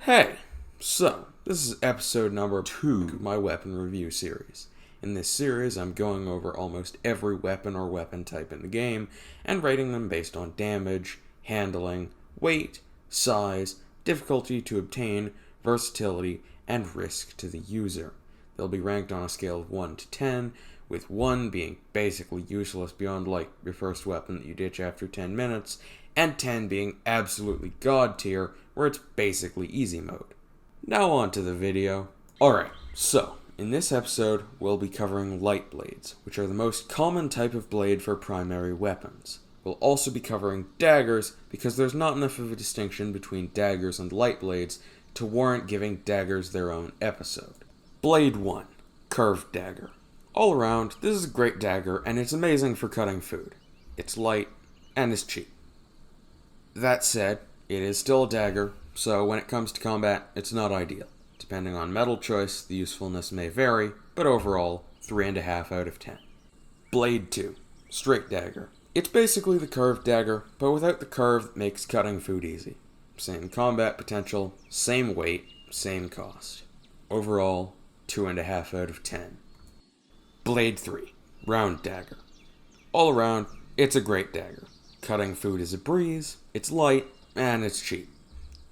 Hey, so this is episode number 2 of my weapon review series. In this series, I'm going over almost every weapon or weapon type in the game and rating them based on damage, handling, weight, size, difficulty to obtain, versatility, and risk to the user. They'll be ranked on a scale of 1 to 10, with 1 being basically useless beyond like your first weapon that you ditch after 10 minutes, and 10 being absolutely god tier, where it's basically easy mode. Now on to the video. Alright, so, in this episode, we'll be covering light blades, which are the most common type of blade for primary weapons. We'll also be covering daggers, because there's not enough of a distinction between daggers and light blades to warrant giving daggers their own episode. Blade 1. Curved Dagger. All around, this is a great dagger, and it's amazing for cutting food. It's light, and it's cheap. That said, it is still a dagger, so when it comes to combat, it's not ideal. Depending on metal choice, the usefulness may vary, but overall, 3.5 out of 10. Blade 2. Straight Dagger. It's basically the curved dagger, but without the curve that makes cutting food easy. Same combat potential, same weight, same cost. Overall, 2.5 out of 10. Blade 3. Round Dagger. All around, it's a great dagger. Cutting food is a breeze, it's light, and it's cheap.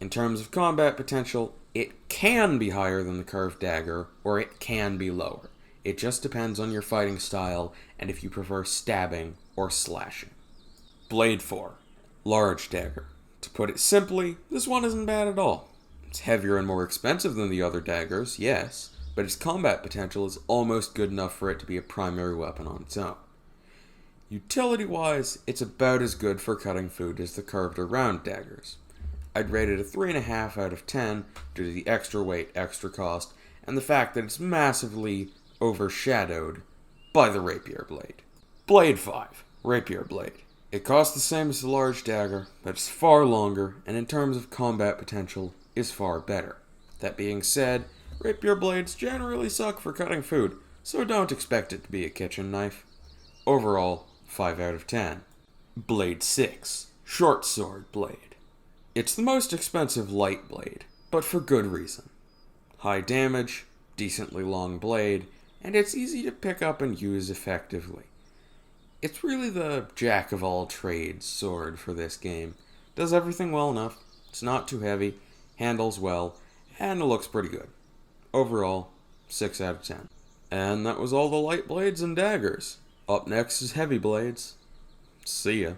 In terms of combat potential, it can be higher than the curved dagger, or it can be lower. It just depends on your fighting style, and if you prefer stabbing or slashing. Blade 4. Large Dagger. To put it simply, this one isn't bad at all. It's heavier and more expensive than the other daggers, yes, but its combat potential is almost good enough for it to be a primary weapon on its own. Utility-wise, it's about as good for cutting food as the curved or round daggers. I'd rate it a 3.5 out of 10 due to the extra weight, extra cost, and the fact that it's massively overshadowed by the rapier blade. Blade 5. Rapier Blade. It costs the same as the large dagger, but it's far longer, and in terms of combat potential, is far better. That being said, rapier blades generally suck for cutting food, so don't expect it to be a kitchen knife. Overall, 5 out of 10. Blade 6. Short Sword Blade. It's the most expensive light blade, but for good reason. High damage, decently long blade, and it's easy to pick up and use effectively. It's really the jack-of-all-trades sword for this game. Does everything well enough, it's not too heavy, handles well, and it looks pretty good. Overall, 6 out of 10. And that was all the light blades and daggers. Up next is heavy blades. See ya.